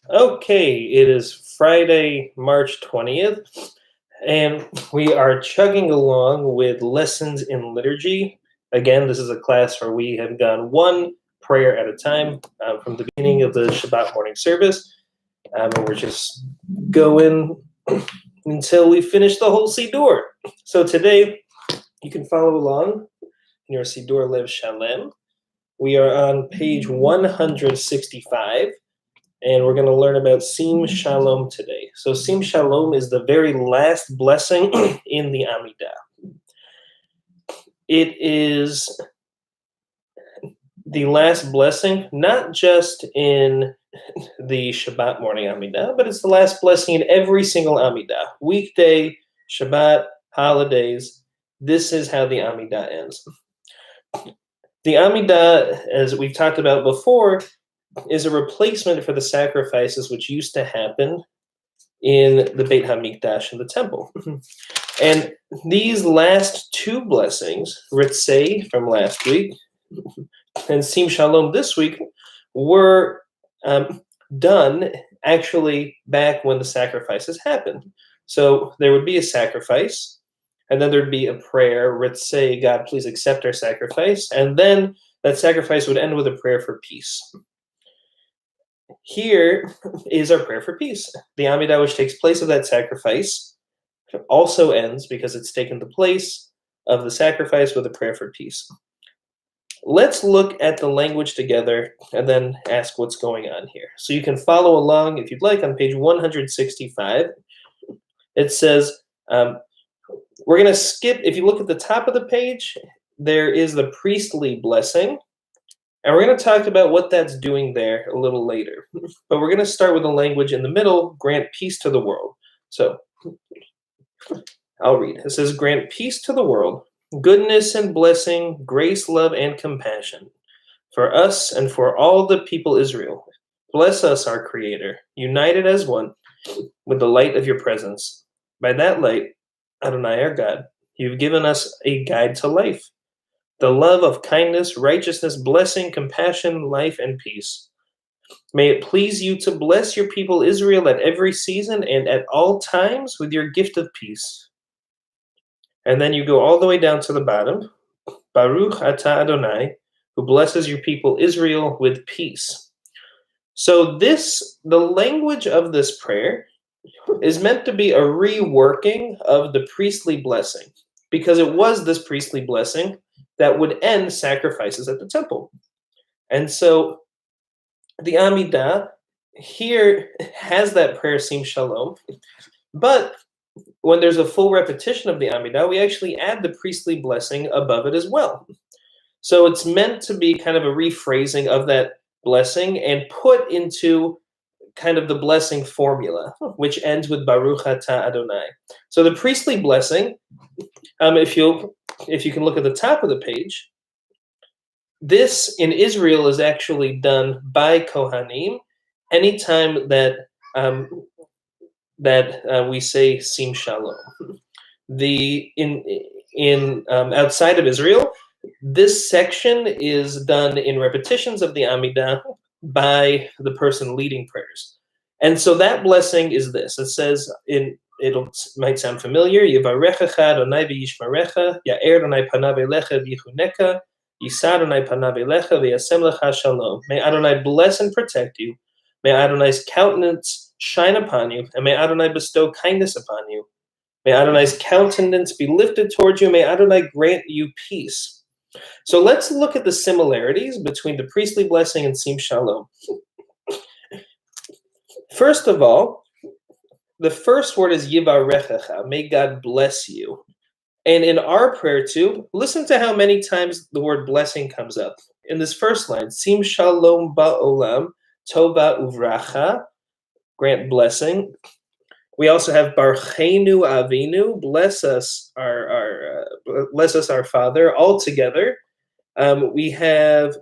Okay, it is Friday, March 20th, and we are chugging along with lessons in liturgy. Again, this is a class where we have gone one prayer at a time from the beginning of the Shabbat morning service, and we're just going until we finish the whole Siddur. So today, you can follow along in your Siddur Lev Shalem. We are on page 165. And we're going to learn about Sim Shalom today. So Sim Shalom is the very last blessing in the Amidah. It is the last blessing, not just in the Shabbat morning Amidah, but it's the last blessing in every single Amidah. Weekday, Shabbat, holidays, this is how the Amidah ends. The Amidah, as we've talked about before, is a replacement for the sacrifices which used to happen in the Beit HaMikdash in the temple. And these last two blessings, Ritzei from last week and Sim Shalom this week, were done actually back when the sacrifices happened. So there would be a sacrifice, and then there'd be a prayer, Ritzei, God, please accept our sacrifice, and then that sacrifice would end with a prayer for peace. Here is our prayer for peace. The Amidah, which takes place of that sacrifice, also ends because it's taken the place of the sacrifice with a prayer for peace. Let's look at the language together and then ask what's going on here. So you can follow along, if you'd like, on page 165. It says, we're going to skip, if you look at the top of the page, there is the priestly blessing. And we're going to talk about what that's doing there a little later. But we're going to start with the language in the middle, grant peace to the world. So I'll read. It says, grant peace to the world, goodness and blessing, grace, love, and compassion for us and for all the people Israel. Bless us, our Creator, united as one with the light of your presence. By that light, Adonai, our God, you've given us a guide to life. The love of kindness, righteousness, blessing, compassion, life, and peace. May it please you to bless your people Israel at every season and at all times with your gift of peace. And then you go all the way down to the bottom. Baruch atah Adonai, who blesses your people Israel with peace. So the language of this prayer is meant to be a reworking of the priestly blessing, because it was this priestly blessing that would end sacrifices at the temple. And so the Amidah here has that prayer, Sim Shalom, but when there's a full repetition of the Amidah, we actually add the priestly blessing above it as well. So it's meant to be kind of a rephrasing of that blessing and put into kind of the blessing formula, which ends with Baruch atah Adonai. So the priestly blessing, if you can look at the top of the page, this in Israel is actually done by Kohanim anytime that we say Sim Shalom. Outside of Israel, this section is done in repetitions of the Amidah by the person leading prayers. And so that blessing is this. It says, it might sound familiar, Yivarechecha Adonai v'yishmarecha, Ya'er Adonai panav elecha v'yichuneka, Yisa Adonai panav elecha v'yasem lecha shalom. May Adonai bless and protect you. May Adonai's countenance shine upon you, and may Adonai bestow kindness upon you. May Adonai's countenance be lifted towards you. May Adonai grant you peace. So let's look at the similarities between the priestly blessing and Sim Shalom. First of all, the first word is Yivarechecha, may God bless you. And in our prayer too, listen to how many times the word blessing comes up. In this first line, Sim Shalom ba'olam, Tova uvracha, grant blessing. We also have Barchenu Avinu, bless us our Father, all together. We have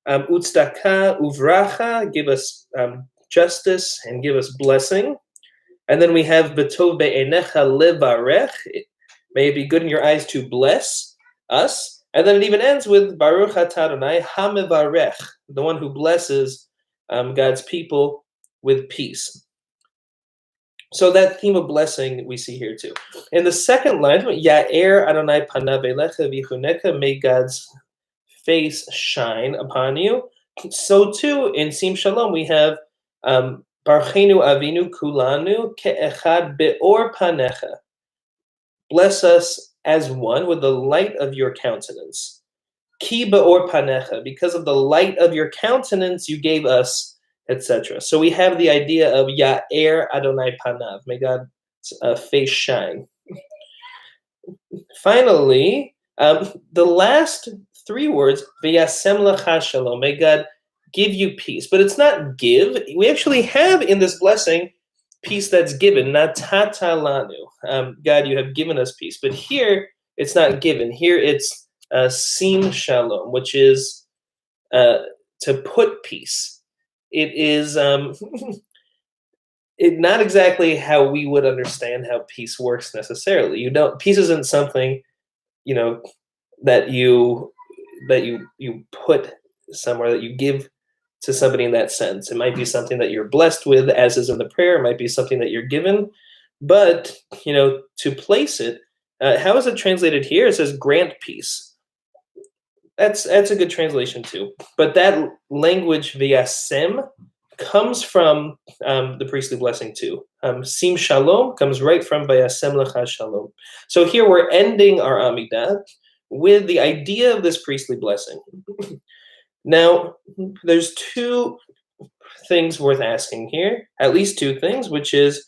Utzdaka Uvracha, give us justice and give us blessing. And then we have B'tov be'enecha levarech, may it be good in your eyes to bless us. And then it even ends with Baruch atah Adonai hamevarech, the one who blesses God's people with peace. So that theme of blessing we see here too. In the second line, Ya'er Adonai panav elecha v'chuneka, may God's face shine upon you. So too in Sim Shalom we have Barchenu Avinu Kulanu Ke'echad Be'or Panecha. Bless us as one with the light of your countenance. Ki Be'or Panecha, because of the light of your countenance you gave us, etc. So we have the idea of Ya'er Adonai Panav, may God's face shine. Finally, the last three words, V'yasem lecha shalom, may God give you peace. But it's not give. We actually have in this blessing peace that's given, natata lanu. God, you have given us peace. But here, it's not given. Here, it's sim shalom, which is to put peace. It is not exactly how we would understand how peace works necessarily. Peace isn't something, that you put somewhere, that you give to somebody in that sense. It might be something that you're blessed with, as is in the prayer. It might be something that you're given. But, to place it, how is it translated here? It says grant peace. That's a good translation too. But that language, v'yasem, comes from the priestly blessing too. Sim shalom comes right from v'yasem lecha shalom. So here we're ending our Amidah with the idea of this priestly blessing. Now, there's two things worth asking here, at least two things, which is,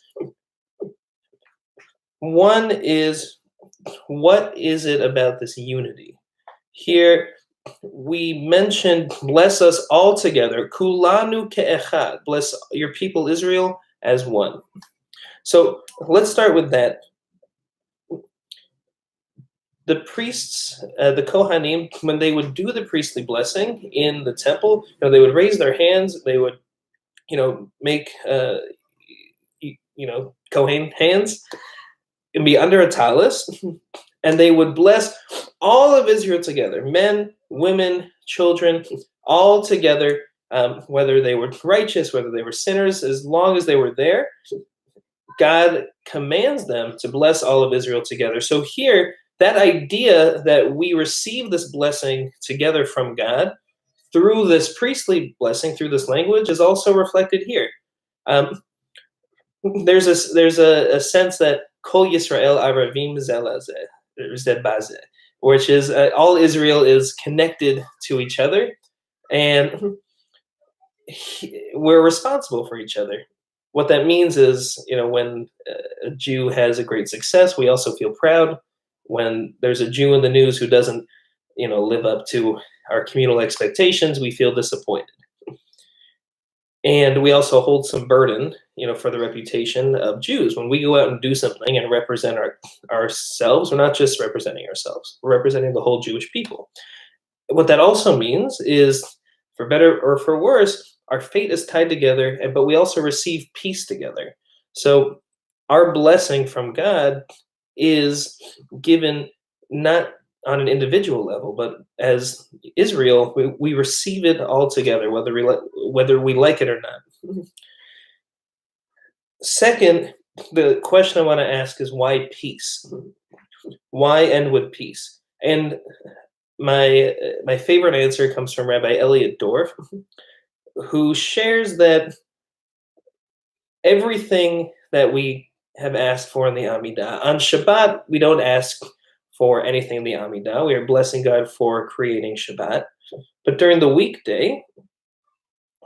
one is, what is it about this unity? Here, we mentioned, bless us all together, kulanu ke'echad, bless your people Israel as one. So let's start with that. The priests, the Kohanim, when they would do the priestly blessing in the temple, they would raise their hands, they would, make, Kohen hands, and be under a talus, and they would bless all of Israel together, men, women, children, all together, whether they were righteous, whether they were sinners, as long as they were there, God commands them to bless all of Israel together. So here, that idea that we receive this blessing together from God through this priestly blessing, through this language, is also reflected here. There's a sense that Kol Yisrael Aravim Zebazeh, which is all Israel is connected to each other, and we're responsible for each other. What that means is, when a Jew has a great success, we also feel proud. When there's a Jew in the news who doesn't, live up to our communal expectations, we feel disappointed. And we also hold some burden, for the reputation of Jews. When we go out and do something and represent ourselves, we're not just representing ourselves, we're representing the whole Jewish people. What that also means is, for better or for worse, our fate is tied together, but we also receive peace together. So our blessing from God is given not on an individual level, but as Israel, we receive it all together, whether we like it or not. Second, the question I want to ask is, why peace? Why end with peace? And my favorite answer comes from Rabbi Elliot Dorff, who shares that everything that we have asked for in the Amidah, on Shabbat, we don't ask for anything in the Amidah. We are blessing God for creating Shabbat. But during the weekday,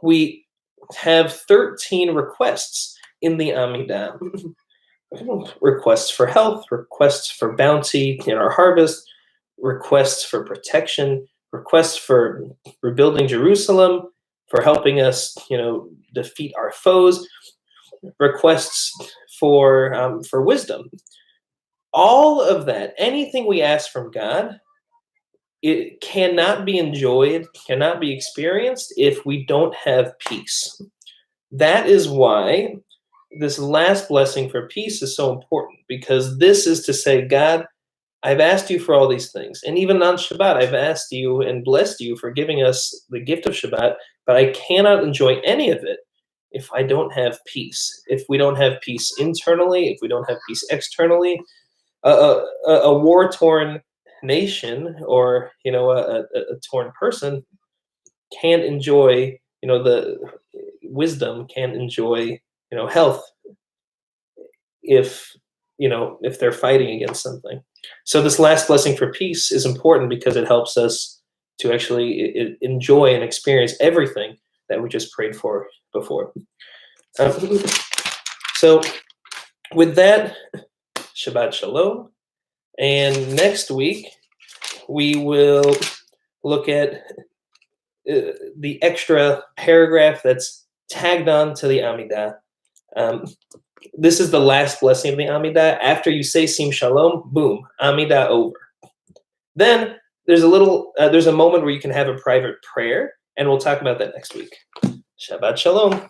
we have 13 requests in the Amidah. Requests for health, requests for bounty in our harvest, requests for protection, requests for rebuilding Jerusalem, for helping us, defeat our foes, requests for wisdom. All of that, anything we ask from God, it cannot be enjoyed, cannot be experienced if we don't have peace. That is why this last blessing for peace is so important, because this is to say, God, I've asked you for all these things. And even on Shabbat, I've asked you and blessed you for giving us the gift of Shabbat, but I cannot enjoy any of it if I don't have peace. If we don't have peace internally, if we don't have peace externally, a war-torn nation or a torn person can't enjoy the wisdom, can't enjoy health if they're fighting against something. So this last blessing for peace is important because it helps us to actually enjoy and experience everything that we just prayed for before. So with that, Shabbat Shalom. And next week, we will look at the extra paragraph that's tagged on to the Amidah. This is the last blessing of the Amidah. After you say Sim Shalom, boom, Amidah over. Then there's a moment where you can have a private prayer, and we'll talk about that next week. Shabbat Shalom.